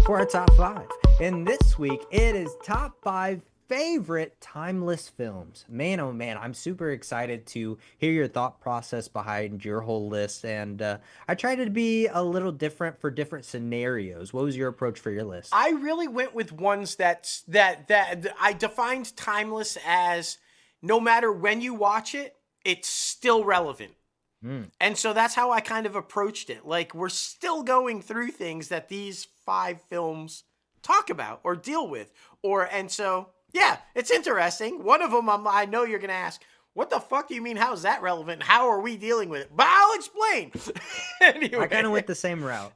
for our top 5. And this week, it is top 5 favorite timeless films. Man, oh man, I'm super excited to hear your thought process behind your whole list. And I tried to be a little different for different scenarios. What was your approach for your list? I really went with ones that I defined timeless as no matter when you watch it, it's still relevant. And so that's how I kind of approached it. Like, we're still going through things that these 5 films talk about or deal with. And so, yeah, it's interesting. One of them, I know you're going to ask, what the fuck do you mean? How is that relevant? How are we dealing with it? But I'll explain. Anyway. I kind of went the same route.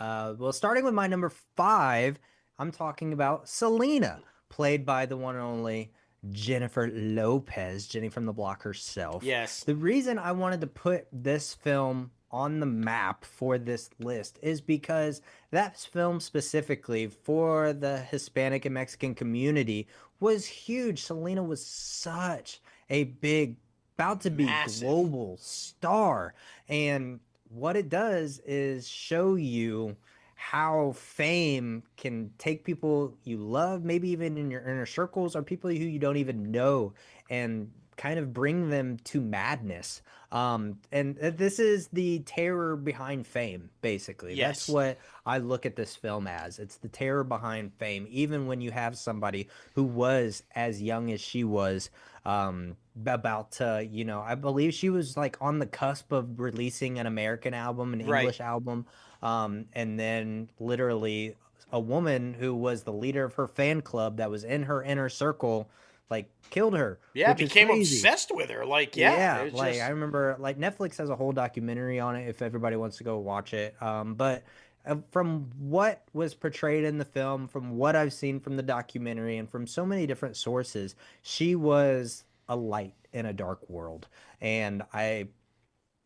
Well, starting with my number 5, I'm talking about Selena, played by the one and only Jennifer Lopez, Jenny from the Block herself. Yes. The reason I wanted to put this film on the map for this list is because that film specifically for the Hispanic and Mexican community was huge. Selena was such a big, about to be global star. And what it does is show you how fame can take people you love, maybe even in your inner circles, or people who you don't even know, and kind of bring them to madness. And this is the terror behind fame, basically. Yes. That's what I look at this film as. It's the terror behind fame, even when you have somebody who was as young as she was, about to, I believe she was like on the cusp of releasing an American album, an English album. And then literally a woman who was the leader of her fan club that was in her inner circle, like, killed her. Yeah, became obsessed with her. Like, I remember, like, Netflix has a whole documentary on it if everybody wants to go watch it. But from what was portrayed in the film, from what I've seen from the documentary, and from so many different sources, she was a light in a dark world. And I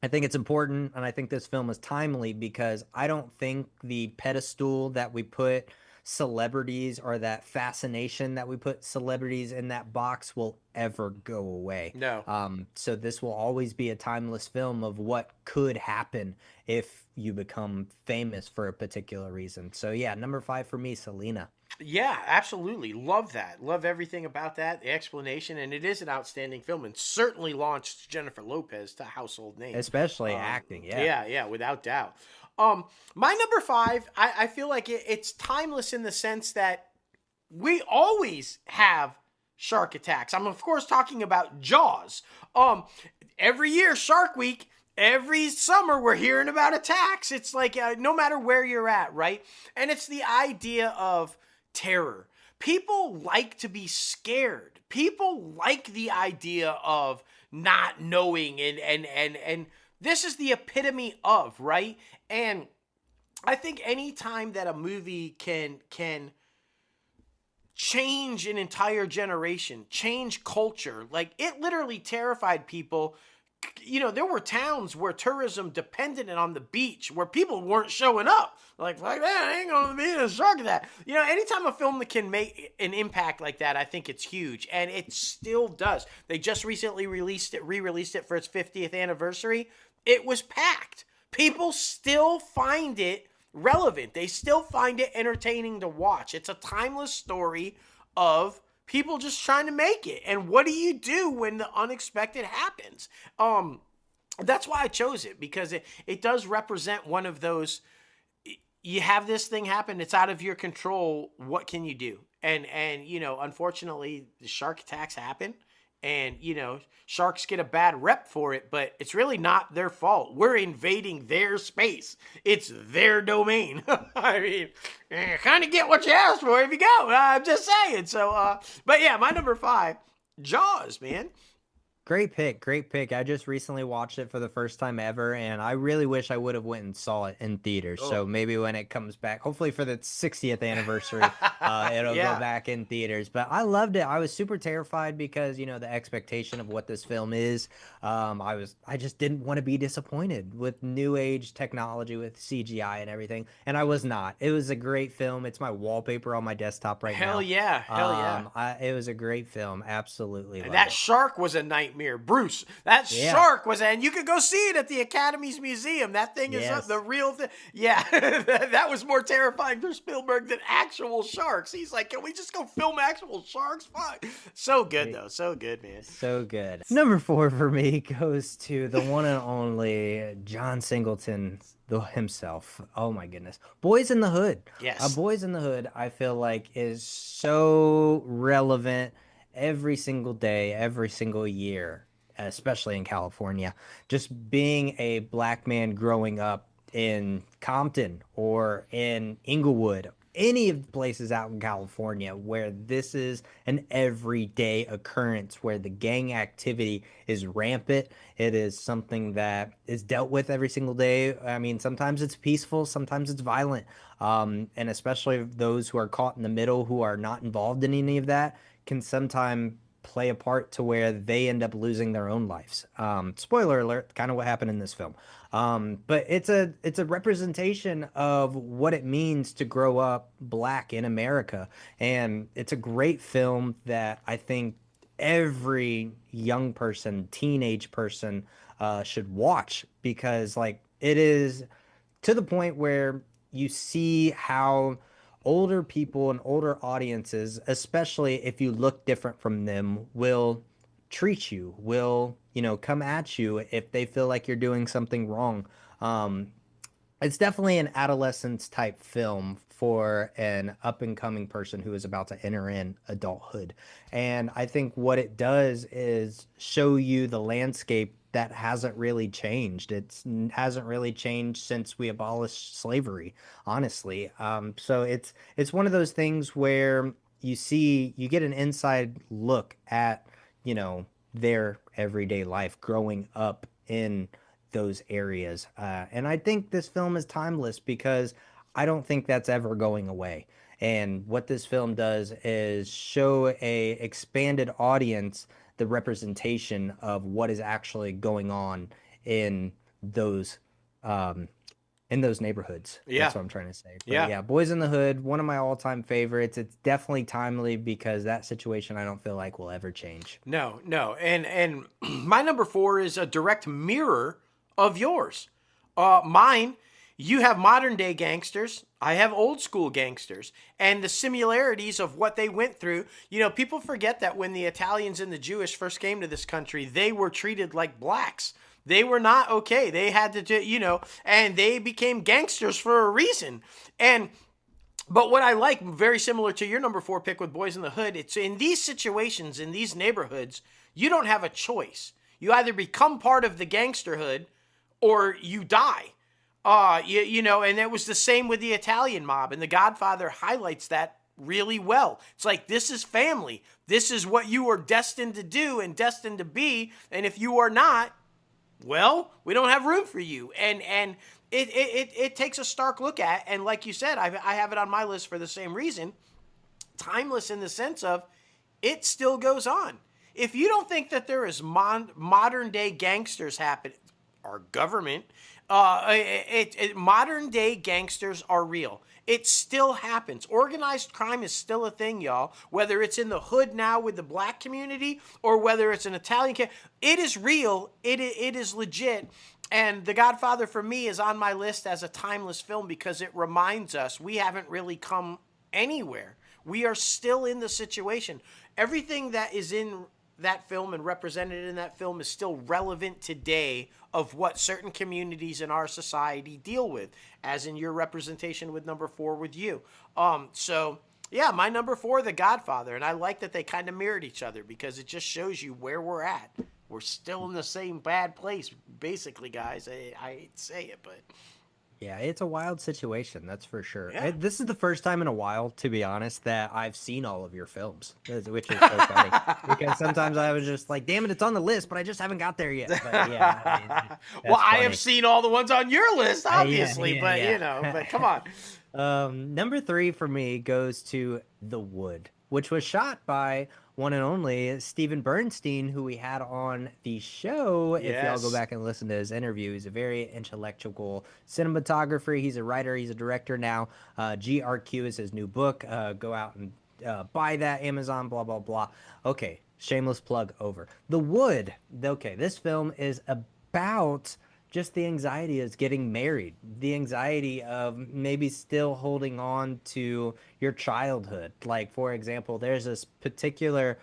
think it's important, and I think this film is timely, because I don't think the pedestal that we put celebrities, or that fascination that we put celebrities in that box, will ever go away. No. So this will always be a timeless film of what could happen if you become famous for a particular reason. So yeah, number 5 for me, Selena. Yeah, absolutely. Love that. Love everything about that, the explanation, and it is an outstanding film, and certainly launched Jennifer Lopez to household name. Especially acting, Yeah, without doubt. My number 5, I feel like it's timeless in the sense that we always have shark attacks. I'm, of course, talking about Jaws. Every year, Shark Week, every summer, we're hearing about attacks. It's like, no matter where you're at, right? And it's the idea of terror. People like to be scared. People like the idea of not knowing, and this is the epitome of, right? And I think any time that a movie can change an entire generation, change culture, like, it literally terrified people. There were towns where tourism depended on the beach, where people weren't showing up. Like that, I ain't going to the beach, a shark attack. Anytime a film that can make an impact like that, I think it's huge. And it still does. They just recently re-released it for its 50th anniversary. It was packed. People still find it relevant. They still find it entertaining to watch. It's a timeless story of people just trying to make it. And what do you do when the unexpected happens? That's why I chose it, because it does represent one of those, you have this thing happen, it's out of your control, what can you do? And unfortunately, the shark attacks happen. And, sharks get a bad rep for it, but it's really not their fault. We're invading their space. It's their domain. I mean, kind of get what you asked for if you go. I'm just saying. So, but yeah, my number 5, Jaws, man. Great pick. I just recently watched it for the first time ever, and I really wish I would have went and saw it in theaters. So maybe when it comes back, hopefully for the 60th anniversary, it'll go back in theaters. But I loved it. I was super terrified because, the expectation of what this film is. I just didn't want to be disappointed with new age technology, with CGI and everything, and I was not. It was a great film. It's my wallpaper on my desktop right now. Hell yeah. It was a great film. Absolutely. And that shark was a nightmare. nightmare. Bruce, that Yeah. shark was, and you could go see it at the Academy's Museum. That thing is the Yes. real thing. Yeah, that was more terrifying for Spielberg than actual sharks. He's like, can we just go film actual sharks? Fuck. So good, though. So good, man. So good. Number four for me goes to the one and only John Singleton himself. Oh my goodness. Boys in the Hood. Yes. Boys in the Hood, I feel like is so relevant every single day, every single year, especially in California. Just being a black man growing up in Compton or in Inglewood, any of the places out in California where this is an everyday occurrence, where the gang activity is rampant. It is something that is dealt with every single day. I mean, sometimes it's peaceful, sometimes it's violent. And especially those who are caught in the middle, who are not involved in any of that, can sometimes play a part to where they end up losing their own lives. Spoiler alert, kind of what happened in this film. But it's a representation of what it means to grow up black in America, and it's a great film that I think every young person, teenage person, should watch, because like it is to the point where you see how older people and older audiences, especially if you look different from them, will treat you, will, come at you if they feel like you're doing something wrong. Um, it's definitely an adolescence type film for an up and coming person who is about to enter in adulthood. And I think what it does is show you the landscape that hasn't really changed. It hasn't really changed since we abolished slavery, honestly. So it's one of those things where you get an inside look at, their everyday life growing up in those areas. And I think this film is timeless because I don't think that's ever going away. And what this film does is show a expanded audience the representation of what is actually going on in those um, in those neighborhoods. Yeah. That's what I'm trying to say. But Yeah. yeah, Boys in the Hood, one of my all-time favorites. It's definitely timely because that situation I don't feel like will ever change. No, no. And my number four is a direct mirror of yours. Mine, you have modern day gangsters. I have old school gangsters. And the similarities of what they went through. People forget that when the Italians and the Jewish first came to this country, they were treated like blacks. They were not okay. They had to do, and they became gangsters for a reason. But what I like, very similar to your number four pick with Boys in the Hood, it's in these situations, in these neighborhoods, you don't have a choice. You either become part of the gangsterhood or you die. And it was the same with the Italian mob, and The Godfather highlights that really well. It's like, this is family. This is what you are destined to do and destined to be, and if you are not, well, we don't have room for you. And it takes a stark look at, and like you said, I have it on my list for the same reason. Timeless in the sense of it still goes on. If you don't think that there is modern day gangsters happen, our government, modern day gangsters are real. It still happens. Organized crime is still a thing, y'all. Whether it's in the hood now with the black community or whether it's an Italian it is real. It is legit. And The Godfather for me is on my list as a timeless film because it reminds us we haven't really come anywhere. We are still in the situation. Everything that is in that film and represented in that film is still relevant today of what certain communities in our society deal with, as in your representation with number four with you. So yeah, my number four, The Godfather, and I like that they kind of mirrored each other because it just shows you where we're at. We're still in the same bad place, basically, guys. I hate to say it, but Yeah, it's a wild situation, that's for sure. yeah. This is the first time in a while, to be honest, that I've seen all of your films, which is so funny. Because sometimes I was just like, damn it, it's on the list, but I just haven't got there yet. But yeah, I mean, Well, that's I have funny. seen all the ones on your list, Yeah, obviously, yeah, but yeah. but come on. Number three for me goes to The Wood, which was shot by one and only Steven Bernstein, who we had on the show. If y'all go Yes. back and listen to his interview, he's a very intellectual cinematographer. He's a writer, he's a director now. GRQ is his new book. Go out and buy that Amazon, blah blah blah. Okay, shameless plug over. The Wood. Okay, this film is about just the anxiety of getting married, the anxiety of maybe still holding on to your childhood. Like, for example, there's this particular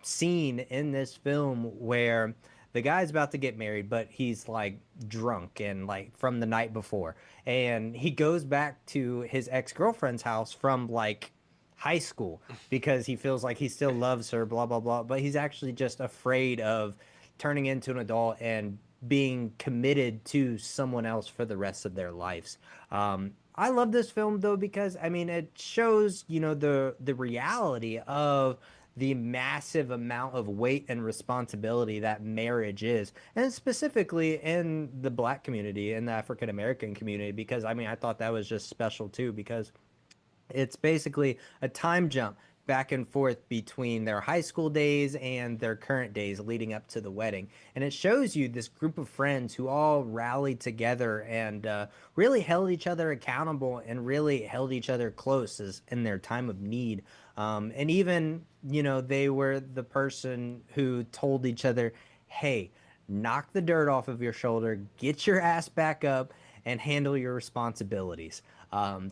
scene in this film where the guy's about to get married, but he's like drunk and like from the night before. And he goes back to his ex girlfriend's house from like high school because he feels like he still loves her, blah, blah, blah. But he's actually just afraid of turning into an adult and being committed to someone else for the rest of their lives. I love this film though because I mean it shows the reality of the massive amount of weight and responsibility that marriage is, and specifically in the Black community, in the African American community, because I mean I thought that was just special too because it's basically a time jump back and forth between their high school days and their current days leading up to the wedding. And it shows you this group of friends who all rallied together and really held each other accountable and really held each other close as, in their time of need. And even, they were the person who told each other, hey, knock the dirt off of your shoulder, get your ass back up, and handle your responsibilities.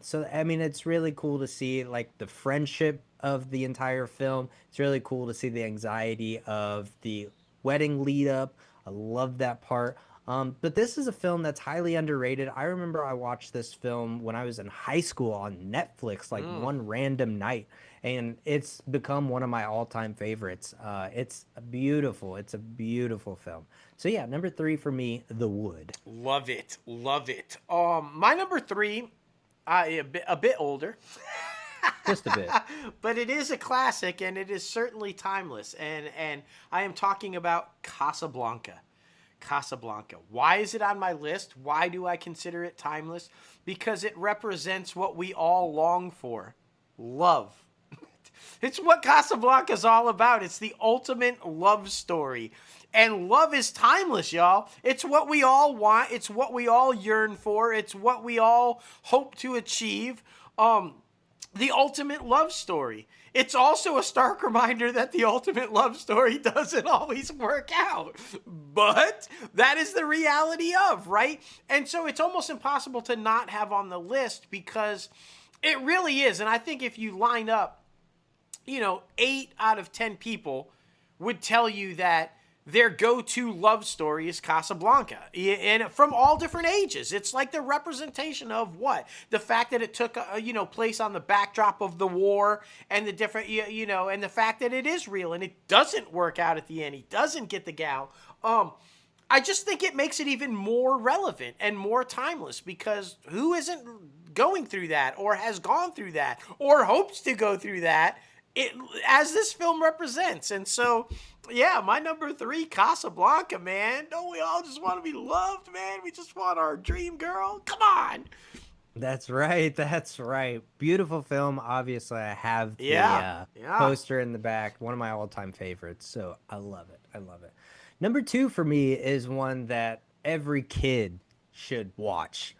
So I mean, it's really cool to see like the friendship of the entire film. It's really cool to see the anxiety of the wedding lead up. I love that part. But this is a film that's highly underrated. I remember I watched this film when I was in high school on Netflix, like Mm. one random night, and it's become one of my all-time favorites. It's a beautiful film. So yeah, number three for me, The Wood. Love it, love it. My number three, a bit older, Just a bit. but it is a classic and it is certainly timeless. And I am talking about Casablanca. Casablanca. Why is it on my list? Why do I consider it timeless? Because it represents what we all long for: love. It's what Casablanca is all about. It's the ultimate love story. And love is timeless, y'all. It's what we all want. It's what we all yearn for. It's what we all hope to achieve. The ultimate love story. It's also a stark reminder that the ultimate love story doesn't always work out. But that is the reality of, right? And so it's almost impossible to not have on the list because it really is. And I think if you line up 8 out of 10 people would tell you that their go-to love story is Casablanca, and from all different ages. It's like the representation of what? The fact that it took place on the backdrop of the war, and the different and the fact that it is real and it doesn't work out at the end. He doesn't get the gal. I just think it makes it even more relevant and more timeless because who isn't going through that or has gone through that or hopes to go through that? As this film represents. And so, yeah, my number three, Casablanca, man. Don't we all just want to be loved, man? We just want our dream girl. Come on. That's right. That's right. Beautiful film. Obviously, I have the Yeah. Yeah. poster in the back. One of my all-time favorites. So I love it. I love it. Number two for me is one that every kid should watch.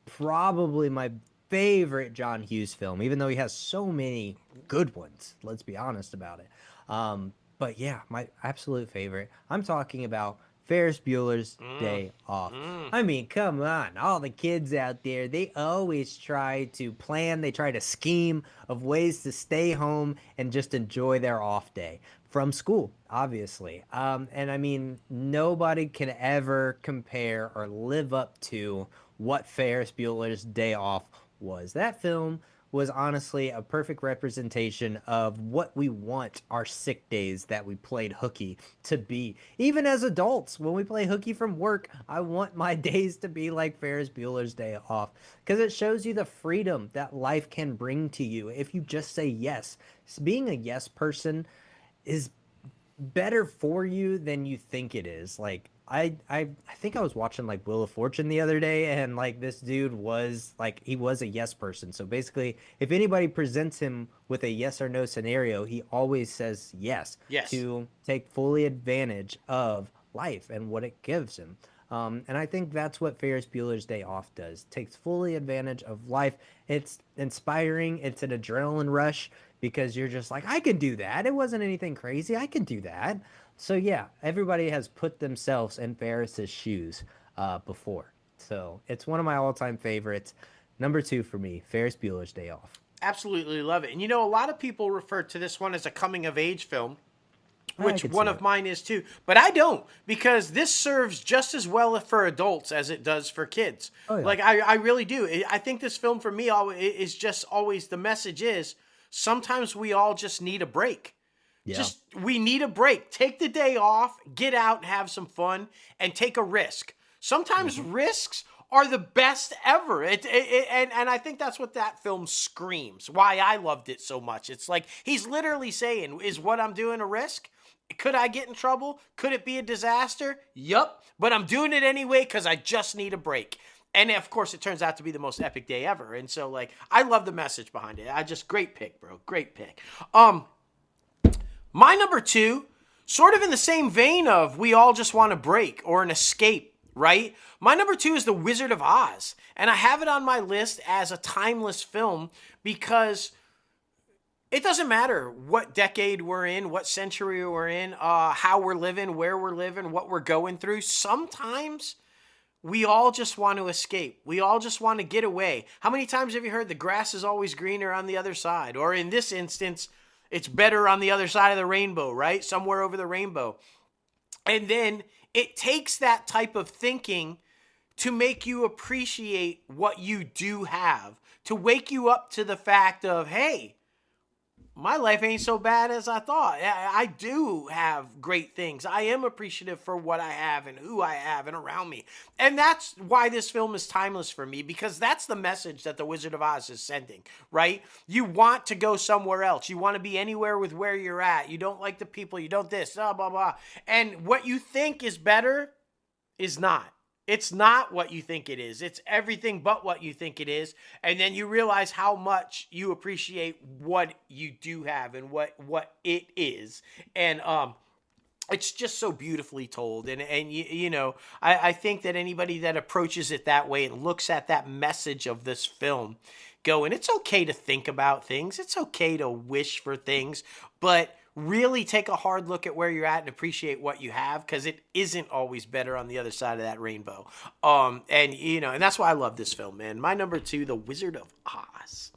Probably my favorite John Hughes film, even though he has so many good ones. Let's be honest about it. But yeah, my absolute favorite. I'm talking about Ferris Bueller's Mm. Day Off. Mm. I mean, come on, all the kids out there, they always try to plan, they try to scheme of ways to stay home and just enjoy their off day from school, obviously. And I mean, nobody can ever compare or live up to what Ferris Bueller's Day Off was. That film was honestly a perfect representation of what we want our sick days that we played hooky to be. Even as adults, when we play hooky from work, I want my days to be like Ferris Bueller's Day Off because it shows you the freedom that life can bring to you if you just say yes. Being a yes person is better for you than you think it is. Like I think I was watching like Wheel of Fortune the other day and like this dude was like he was a yes person. So basically if anybody presents him with a yes or no scenario, he always says yes Yes. to take fully advantage of life and what it gives him. And I think that's what Ferris Bueller's Day Off does. Takes fully advantage of life. It's inspiring. It's an adrenaline rush because you're just like, I can do that. It wasn't anything crazy. I can do that. So yeah, everybody has put themselves in Ferris's shoes before. So it's one of my all-time favorites. Number two for me, Ferris Bueller's Day Off. Absolutely love it. And a lot of people refer to this one as a coming of age film, I which could one see of it. mine is too. But I don't, because this serves just as well for adults as it does for kids. Oh yeah. Like, I really do. I think this film for me is just always the message is sometimes we all just need a break. Yeah. Just we need a break. Take the day off, get out and have some fun, and take a risk. Sometimes Hmm. risks are the best ever. And I think that's what that film screams. Why I loved it so much. It's like he's literally saying, "Is what I'm doing a risk? Could I get in trouble? Could it be a disaster? Yup. But I'm doing it anyway because I just need a break." And of course, it turns out to be the most epic day ever. And so, like, I love the message behind it. Great pick, bro. Great pick. My number two, sort of in the same vein of we all just want a break or an escape, right? My number two is The Wizard of Oz. And I have it on my list as a timeless film because it doesn't matter what decade we're in, what century we're in, how we're living, where we're living, what we're going through. Sometimes we all just want to escape. We all just want to get away. How many times have you heard the grass is always greener on the other side? Or in this instance, it's better on the other side of the rainbow, right? Somewhere over the rainbow. And then it takes that type of thinking to make you appreciate what you do have, to wake you up to the fact of, hey, my life ain't so bad as I thought. I do have great things. I am appreciative for what I have and who I have and around me. And that's why this film is timeless for me, because that's the message that The Wizard of Oz is sending, right? You want to go somewhere else. You want to be anywhere with where you're at. You don't like the people. You don't this, blah, blah, blah. And what you think is better is not. It's not what you think it is. It's everything but what you think it is. And then you realize how much you appreciate what you do have and what it is. And it's just so beautifully told. And I think that anybody that approaches it that way and looks at that message of this film going, it's okay to think about things. It's okay to wish for things, but really take a hard look at where you're at and appreciate what you have, because it isn't always better on the other side of that rainbow. And that's why I love this film, man. My number two, The Wizard of Oz.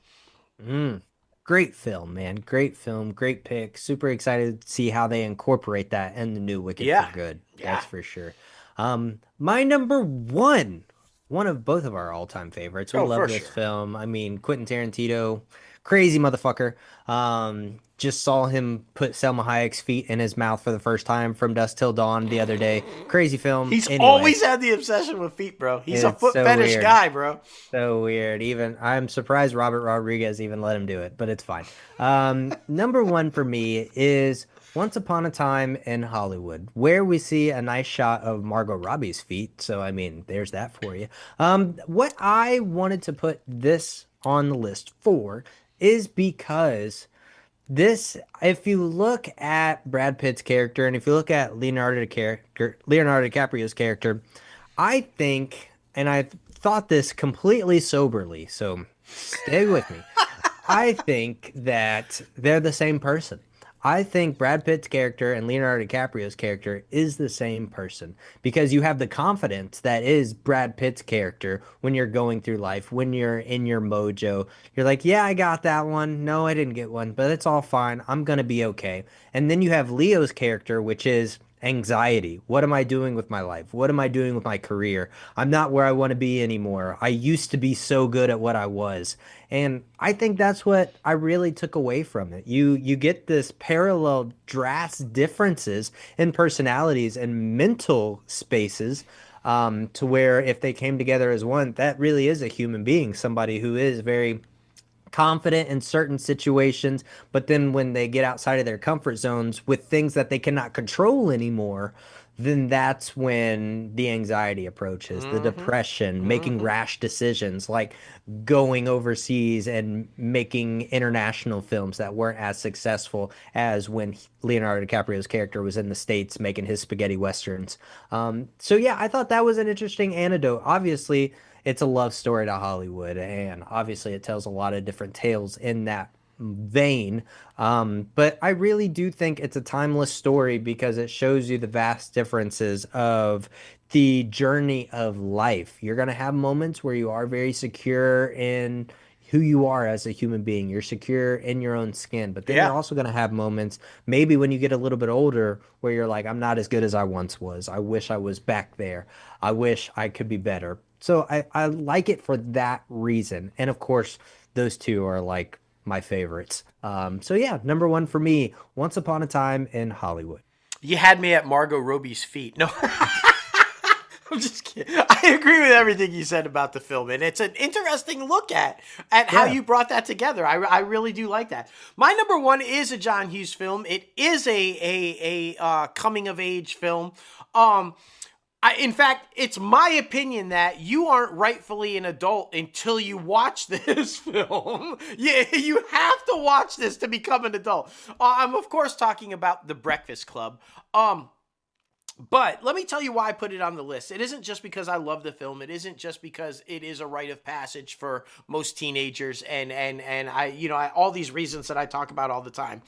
Mm. Great film, man. Great film. Great pick. Super excited to see how they incorporate that in the new Wicked for Yeah. Good. Yeah. That's for sure. My number one of both of our all-time favorites. We Oh, love for this sure. film. I mean, Quentin Tarantino, crazy motherfucker. Just saw him put Selma Hayek's feet in his mouth for the first time from Dusk Till Dawn the other day. Crazy film. He's Anyway, always had the obsession with feet, bro. He's a it's foot so fetish weird. guy, bro. So weird. Even I'm surprised Robert Rodriguez even let him do it, but it's fine. Number one for me is Once Upon a Time in Hollywood, where we see a nice shot of Margot Robbie's feet. So I mean, there's that for you. What I wanted to put this on the list for is because this, if you look at Brad Pitt's character and if you look at Leonardo DiCaprio's character, I think, and I've thought this completely soberly, so stay with me. I think that they're the same person. I think Brad Pitt's character and Leonardo DiCaprio's character is the same person because you have the confidence that is Brad Pitt's character when you're going through life, when you're in your mojo. You're like, yeah, I got that one. No, I didn't get one, but it's all fine. I'm gonna be okay. And then you have Leo's character, which is anxiety. What am I doing with my life? What am I doing with my career? I'm not where I want to be anymore. I used to be so good at what I was. And I think that's what I really took away from it. You get this parallel drastic differences in personalities and mental spaces to where if they came together as one, that really is a human being, somebody who is very confident in certain situations, but then when they get outside of their comfort zones with things that they cannot control anymore, then that's when the anxiety approaches, the Mm-hmm. depression, making Mm-hmm. rash decisions like going overseas and making international films that weren't as successful as when Leonardo DiCaprio's character was in the States making his spaghetti westerns. So yeah, I thought that was an interesting anecdote. Obviously, it's a love story to Hollywood, and obviously it tells a lot of different tales in that vein. But I really do think it's a timeless story because it shows you the vast differences of the journey of life. You're going to have moments where you are very secure in who you are as a human being. You're secure in your own skin, but then Yeah. you're also going to have moments, maybe when you get a little bit older, where you're like, I'm not as good as I once was. I wish I was back there. I wish I could be better. So I like it for that reason. And of course, those two are like my favorites. So yeah, number one for me, Once Upon a Time in Hollywood. You had me at Margot Robbie's feet. No, I'm just kidding. I agree with everything you said about the film, and it's an interesting look at how Yeah. you brought that together. I really do like that. My number one is a John Hughes film. It is a coming of age film. In fact, it's my opinion that you aren't rightfully an adult until you watch this film. You have to watch this to become an adult. I'm of course talking about The Breakfast Club. But let me tell you why I put it on the list. It isn't just because I love the film. It isn't just because it is a rite of passage for most teenagers and all these reasons that I talk about all the time.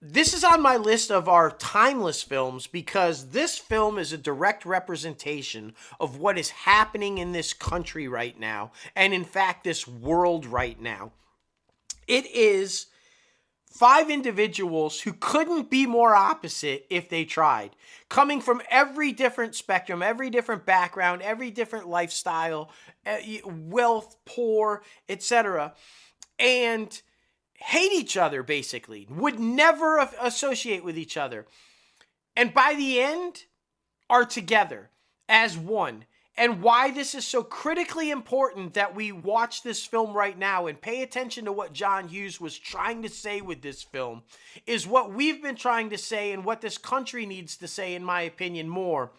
This is on my list of our timeless films because this film is a direct representation of what is happening in this country right now, and in fact, this world right now. It is five individuals who couldn't be more opposite if they tried, coming from every different spectrum, every different background, every different lifestyle, wealth, poor, etc. And hate each other, basically, would never associate with each other. And by the end, are together as one. And why this is so critically important that we watch this film right now and pay attention to what John Hughes was trying to say with this film is what we've been trying to say and what this country needs to say, in my opinion, more.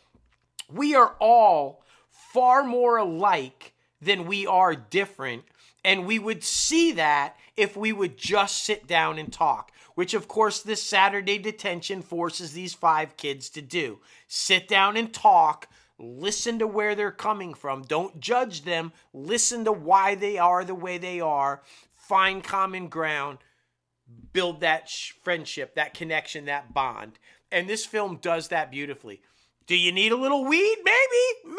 We are all far more alike than we are different. And we would see that if we would just sit down and talk, which of course this Saturday detention forces these five kids to do. Sit down and talk, listen to where they're coming from. Don't judge them. Listen to why they are the way they are. Find common ground. Build that friendship, that connection, that bond. And this film does that beautifully. Do you need a little weed? Maybe,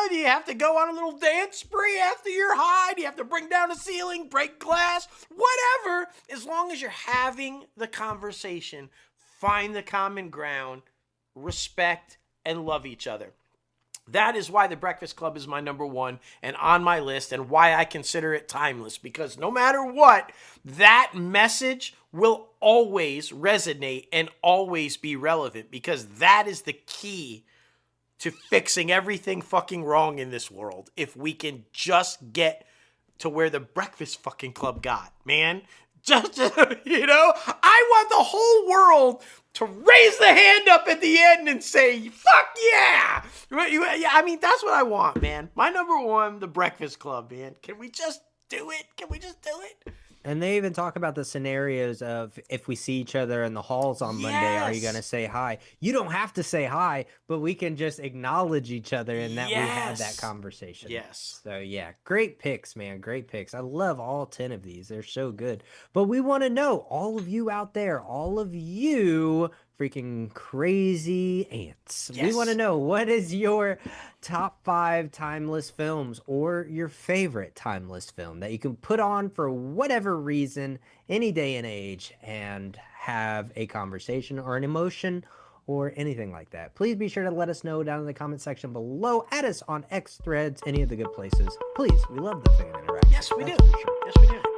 do you have to go on a little dance spree after you're high? Do you have to bring down a ceiling, break glass? Whatever, as long as you're having the conversation, find the common ground, respect, and love each other. That is why The Breakfast Club is my number one and on my list, and why I consider it timeless, because no matter what, that message will always resonate and always be relevant, because that is the key to fixing everything fucking wrong in this world. If we can just get to where The Breakfast fucking Club got, man. Just, I want the whole world to raise the hand up at the end and say, fuck yeah! I mean, that's what I want, man. My number one, The Breakfast Club, man. Can we just do it? Can we just do it? And they even talk about the scenarios of if we see each other in the halls on Monday, are you going to Yes. say hi? You don't have to say hi, but we can just acknowledge each other and that we had that Yes. conversation. Yes. So, yeah, great picks, man. Great picks. I love all 10 of these. They're so good. But we want to know, all of you out there, all of you freaking crazy ants. We want to Yes. know, what is your top 5 timeless films or your favorite timeless film that you can put on for whatever reason, any day and age, and have a conversation or an emotion or anything like that. Please be sure to let us know down in the comment section below. Add us on X Threads, any of the good places. Please, we love the fan interaction. Yes, we do. That's for sure. Yes, we do.